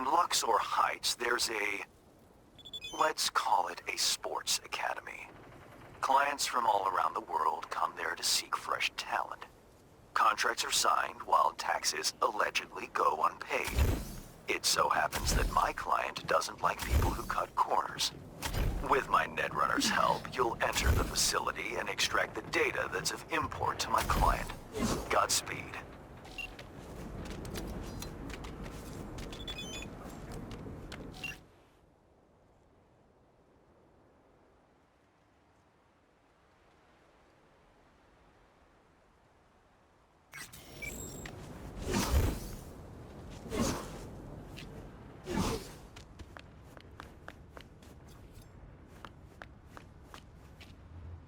Luxor Heights, there's let's call it a sports academy. Clients from all around the world come there to seek fresh talent. Contracts are signed while taxes allegedly go unpaid. It so happens that my client doesn't like people who cut corners. With my Netrunner's help, you'll enter the facility and extract the data that's of import to my client. Godspeed.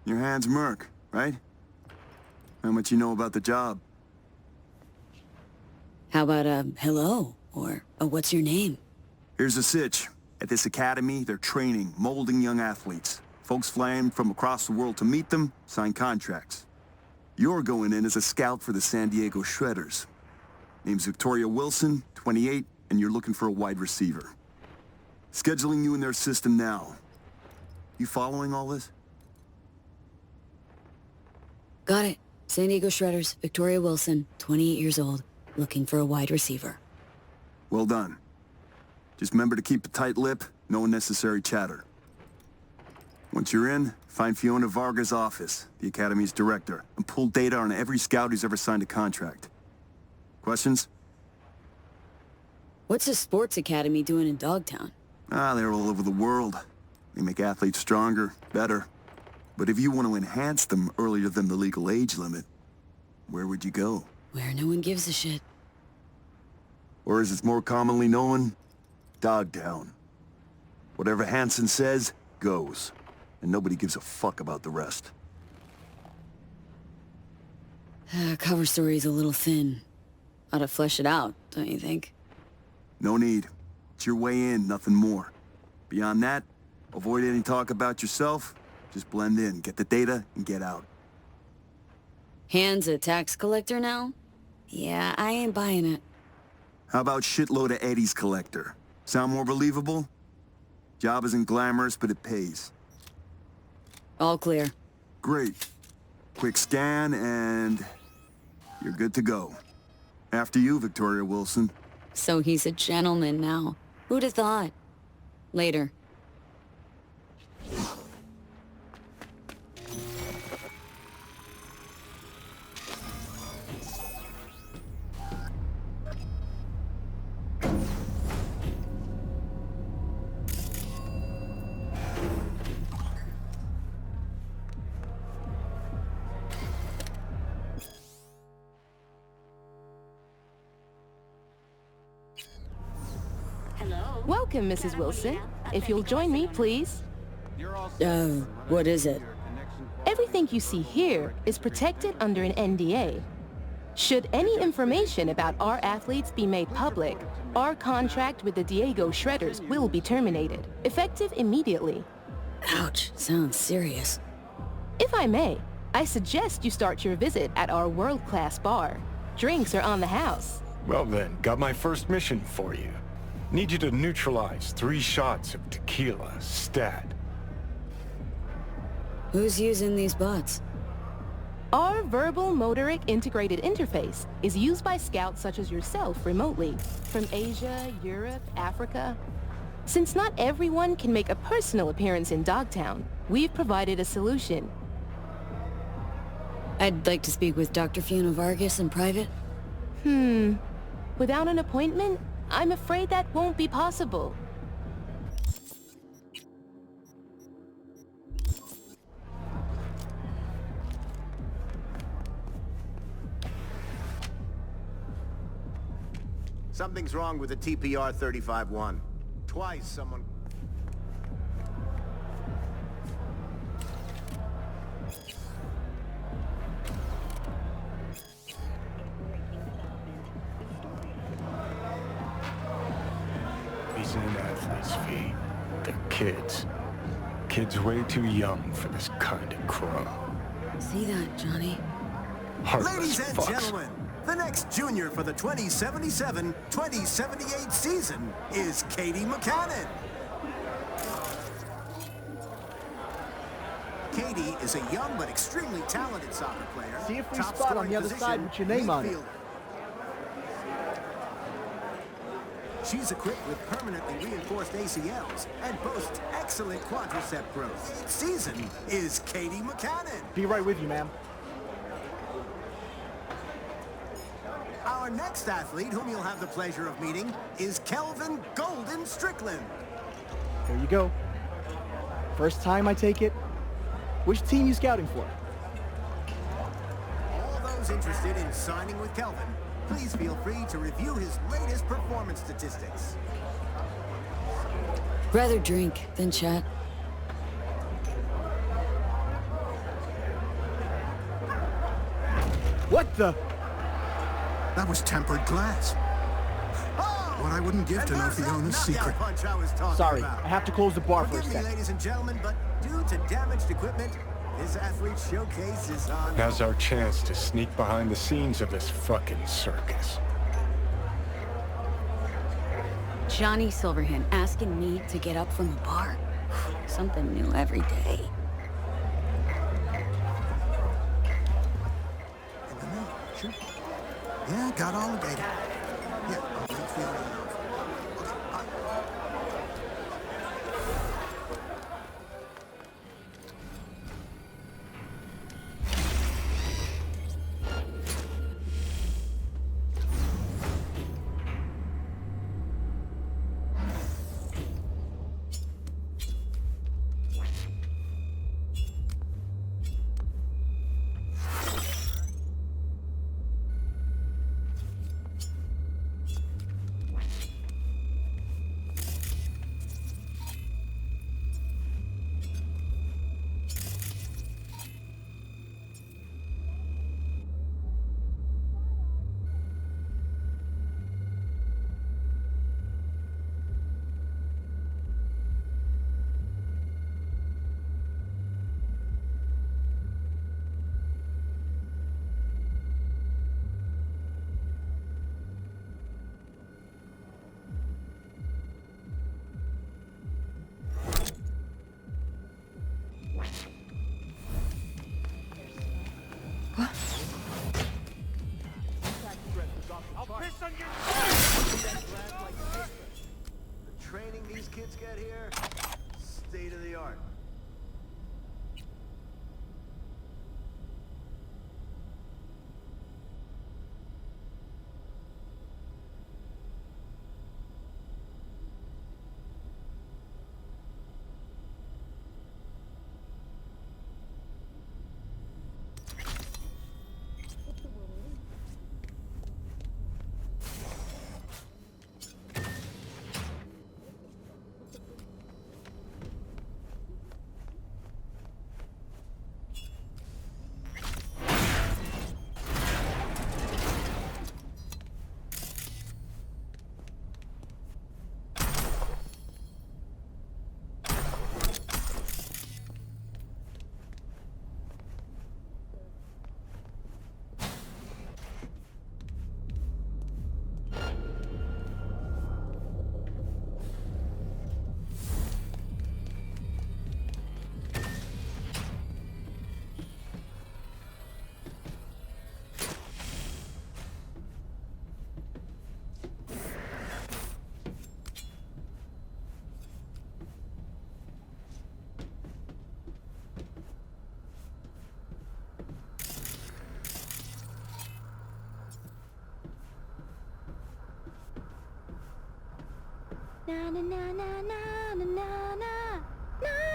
Your hand's Merc, right? How much you know about the job? How about a hello, or a what's your name? Here's the sitch. At this academy, they're training, molding young athletes. Folks flying from across the world to meet them, sign contracts. You're going in as a scout for the San Diego Shredders. Name's Victoria Wilson, 28, and you're looking for a wide receiver. Scheduling you in their system now. You following all this? Got it. San Diego Shredders, Victoria Wilson, 28 years old, looking for a wide receiver. Well done. Just remember to keep a tight lip, no unnecessary chatter. Once you're in, find Fiona Varga's office, the Academy's director, and pull data on every scout who's ever signed a contract. Questions? What's a sports academy doing in Dogtown? They're all over the world. They make athletes stronger, better. But if you want to enhance them earlier than the legal age limit, where would you go? Where no one gives a shit. Or as it's more commonly known, Dogtown. Whatever Hansen says, goes. And nobody gives a fuck about the rest. Cover story's a little thin. Ought to flesh it out, don't you think? No need. It's your way in, nothing more. Beyond that, avoid any talk about yourself. Just blend in, get the data, and get out. Hand's a tax collector now? Yeah, I ain't buying it. How about shitload of Eddie's collector? Sound more believable? Job isn't glamorous, but it pays. All clear. Great. Quick scan, and you're good to go. After you, Victoria Wilson. So he's a gentleman now. Who'd have thought? Later. Welcome, Mrs. Wilson. If you'll join me, please. What is it? Everything you see here is protected under an NDA. Should any information about our athletes be made public, our contract with the Diego Shredders will be terminated, effective immediately. Ouch, sounds serious. If I may, I suggest you start your visit at our world-class bar. Drinks are on the house. Well then, got my first mission for you. Need you to neutralize 3 shots of tequila, stat. Who's using these bots? Our verbal motoric integrated interface is used by scouts such as yourself remotely, from Asia, Europe, Africa. Since not everyone can make a personal appearance in Dogtown, we've provided a solution. I'd like to speak with Dr. Fiona Vargas in private. Without an appointment, I'm afraid that won't be possible. Something's wrong with the TPR 35-1. Twice someone... These ain't athletes, V. They're kids. Kids way too young for this kind of crime. See that, Johnny? Ladies and gentlemen, The next junior for the 2077-2078 season is Katie McCannon. Katie is a young but extremely talented soccer player. See a free Top spot on scoring the other side position, with your name on it. midfielder. She's equipped with permanently reinforced ACLs and boasts excellent quadricep growth. Each season is Katie McCannon. Be right with you, ma'am. Our next athlete, whom you'll have the pleasure of meeting, is Kelvin Golden Strickland. There you go. First time I take it. Which team you scouting for? All those interested in signing with Kelvin, please feel free to review his latest performance statistics. Rather drink than chat. What the? That was tempered glass. What I wouldn't give to know Fiona's secret. Punch I was talking Sorry, about. I have to close the bar for a Forgive me, second. ladies and gentlemen, but due to damaged equipment, this athlete showcase is on. Now's our chance to sneak behind the scenes of this fucking circus. Johnny Silverhand asking me to get up from the bar. Something new every day. Sure. Yeah, got all the data. Yeah, I'll leave Fiona alone. The training these kids get here, state of the art. Na na na na na na na na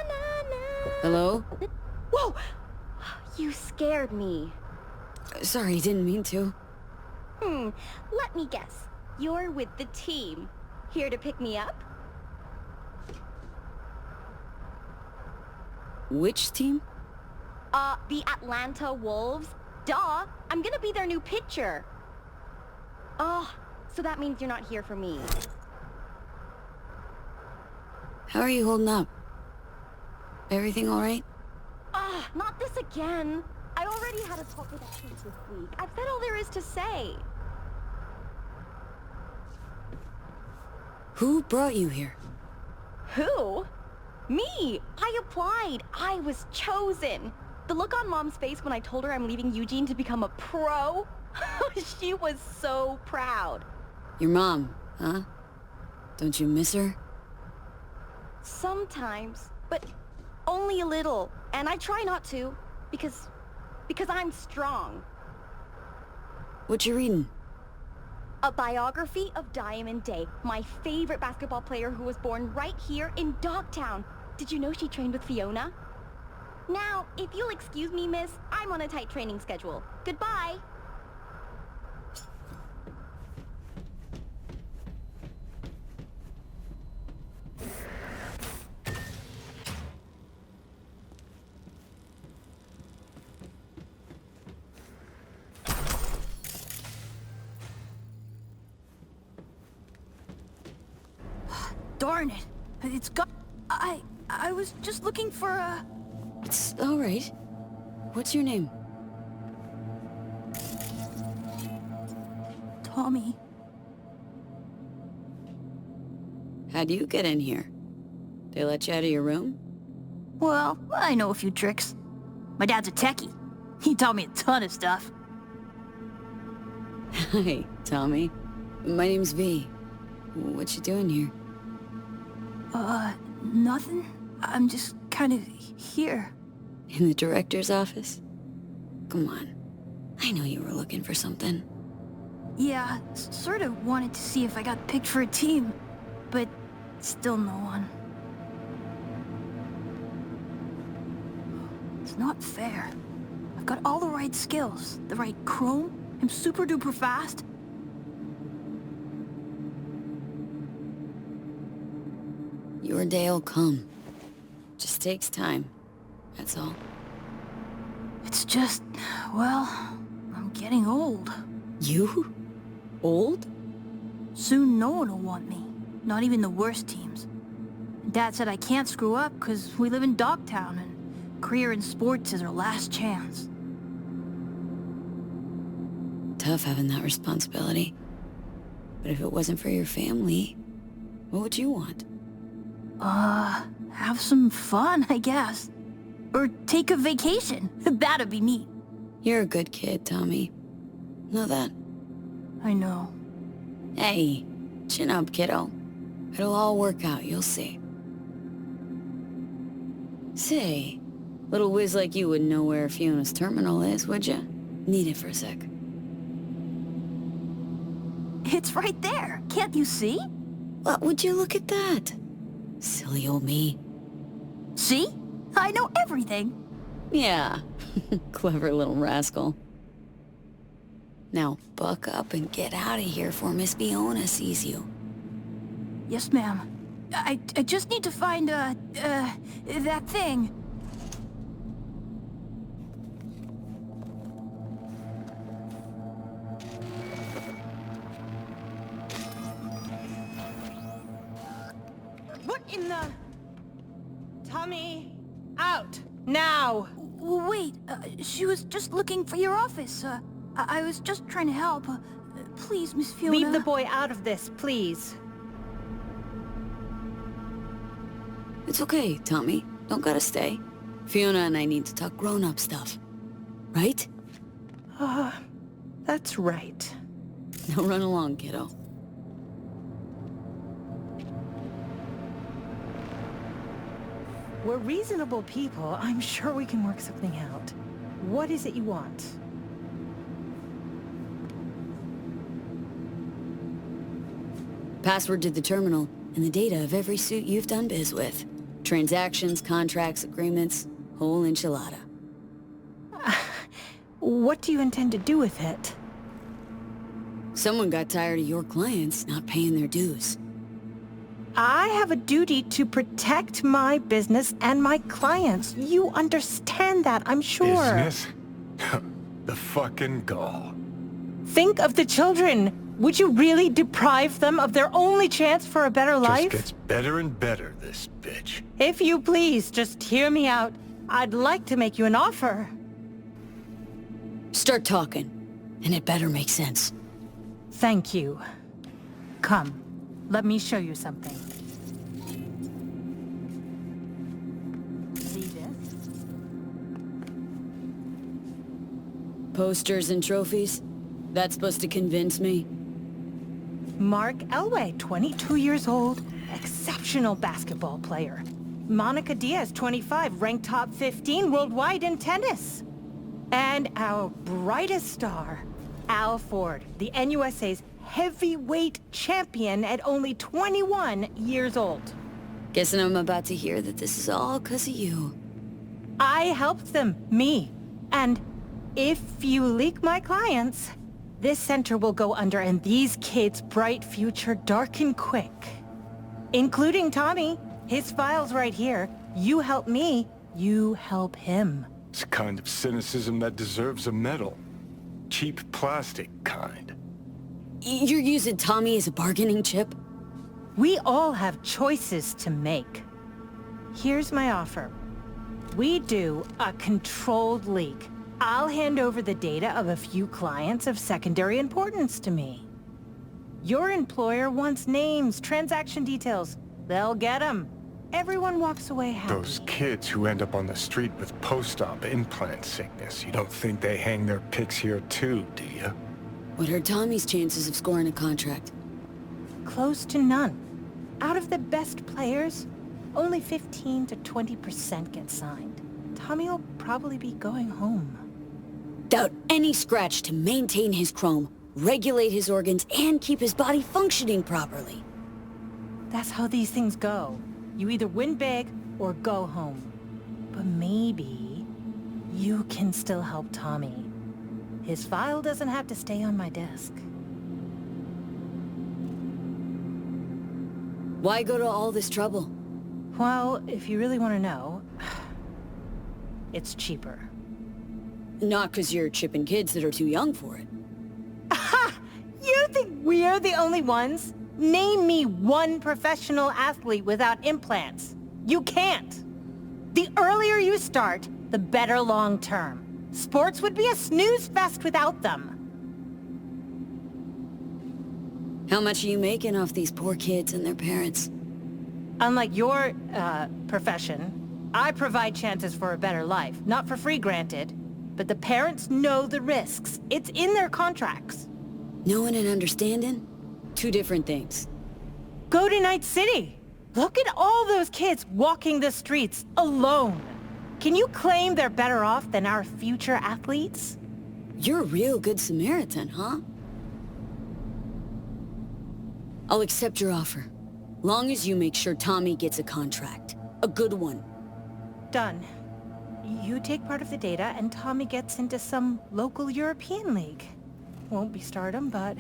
na na. Hello? Whoa! You scared me. Sorry, didn't mean to. Let me guess. You're with the team. Here to pick me up? Which team? The Atlanta Wolves. Duh! I'm gonna be their new pitcher. Oh, so that means you're not here for me. How are you holding up? Everything all right? Not this again. I already had a talk with that kid this week. I've said all there is to say. Who brought you here? Who? Me! I applied! I was chosen! The look on Mom's face when I told her I'm leaving Eugene to become a pro? She was so proud. Your mom, huh? Don't you miss her? Sometimes, but only a little. And I try not to, because I'm strong. What you reading? A biography of Diamond Day, my favorite basketball player who was born right here in Dogtown. Did you know she trained with Fiona? Now, if you'll excuse me, miss, I'm on a tight training schedule. Goodbye. Darn it. It's got... I was just looking for a... It's all right. What's your name? Tommy. How'd you get in here? They let you out of your room? Well, I know a few tricks. My dad's a techie. He taught me a ton of stuff. Hi, Tommy. My name's V. What you doing here? Nothing. I'm just kind of here. In the director's office? Come on. I know you were looking for something. Yeah, sort of wanted to see if I got picked for a team, but still no one. It's not fair. I've got all the right skills, the right chrome, I'm super duper fast. Your day'll come. Just takes time. That's all. It's just, well, I'm getting old. You? Old? Soon no one will want me. Not even the worst teams. Dad said I can't screw up because we live in Dogtown and career in sports is our last chance. Tough having that responsibility. But if it wasn't for your family, what would you want? Have some fun, I guess. Or take a vacation. That'd be neat. You're a good kid, Tommy. Know that? I know. Hey, chin up, kiddo. It'll all work out, you'll see. Say, little whiz like you wouldn't know where Fiona's terminal is, would ya? Need it for a sec. It's right there. Can't you see? What would you look at that? Silly old me. See? I know everything. Yeah, clever little rascal. Now buck up and get out of here before Miss Fiona sees you. Yes, ma'am. I just need to find, that thing. What in the... Tommy, out, now! Wait, she was just looking for your office. I was just trying to help. Please, Miss Fiona. Leave the boy out of this, please. It's okay, Tommy. Don't gotta stay. Fiona and I need to talk grown-up stuff. Right? That's right. Now run along, kiddo. We're reasonable people. I'm sure we can work something out. What is it you want? Password to the terminal and the data of every suit you've done biz with. Transactions, contracts, agreements, whole enchilada. What do you intend to do with it? Someone got tired of your clients not paying their dues. I have a duty to protect my business and my clients. You understand that, I'm sure. Business? The fucking gall. Think of the children. Would you really deprive them of their only chance for a better life? Just gets better and better, this bitch. If you please, just hear me out. I'd like to make you an offer. Start talking, and it better make sense. Thank you. Come, let me show you something. See this? Posters and trophies? That's supposed to convince me? Mark Elway, 22 years old, exceptional basketball player. Monica Diaz, 25, ranked top 15 worldwide in tennis. And our brightest star, Al Ford, the NUSA's heavyweight champion at only 21 years old. Guessing I'm about to hear that this is all 'cause of you. I helped them, me. And if you leak my clients, this center will go under and these kids' bright future darken quick. Including Tommy. His file's right here. You help me, you help him. It's a kind of cynicism that deserves a medal. Cheap plastic kind. You're using Tommy as a bargaining chip? We all have choices to make. Here's my offer. We do a controlled leak. I'll hand over the data of a few clients of secondary importance to me. Your employer wants names, transaction details. They'll get them. Everyone walks away happy. Those kids who end up on the street with post-op implant sickness, you don't think they hang their pics here too, do you? What are Tommy's chances of scoring a contract? Close to none. Out of the best players, only 15 to 20% get signed. Tommy'll probably be going home. Without any scratch to maintain his chrome, regulate his organs, and keep his body functioning properly. That's how these things go. You either win big or go home. But maybe you can still help Tommy. His file doesn't have to stay on my desk. Why go to all this trouble? Well, if you really want to know, it's cheaper. Not 'cause you're chipping kids that are too young for it. Aha! You think we're the only ones? Name me one professional athlete without implants. You can't. The earlier you start, the better long term. Sports would be a snooze fest without them. How much are you making off these poor kids and their parents? Unlike your, profession, I provide chances for a better life. Not for free, granted. But the parents know the risks. It's in their contracts. Knowing and understanding? Two different things. Go to Night City. Look at all those kids walking the streets alone. Can you claim they're better off than our future athletes? You're a real good Samaritan, huh? I'll accept your offer. Long as you make sure Tommy gets a contract. A good one. Done. You take part of the data and Tommy gets into some local European league. Won't be stardom, but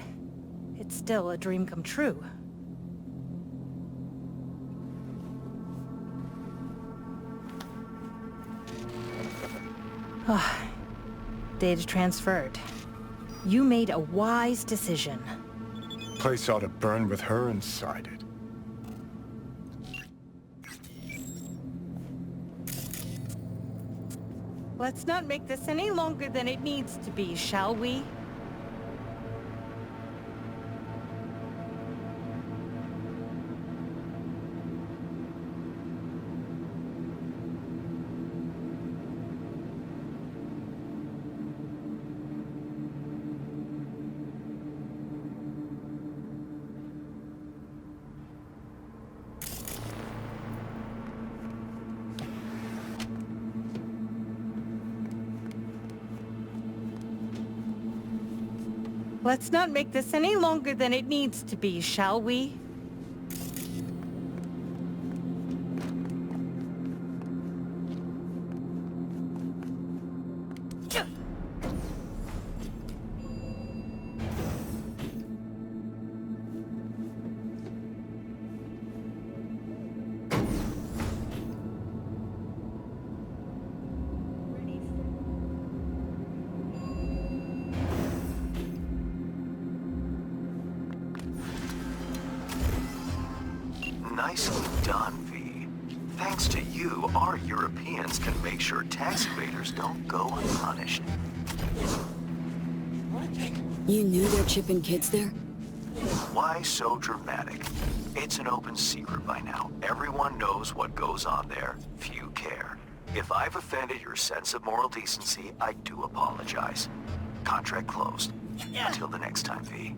it's still a dream come true. Data transferred. You made a wise decision. Place ought to burn with her inside it. Let's not make this any longer than it needs to be, shall we? Let's not make this any longer than it needs to be, shall we? Nicely done, V. Thanks to you, our Europeans can make sure tax evaders don't go unpunished. You knew they're chipping kids there? Why so dramatic? It's an open secret by now. Everyone knows what goes on there. Few care. If I've offended your sense of moral decency, I do apologize. Contract closed. Until the next time, V.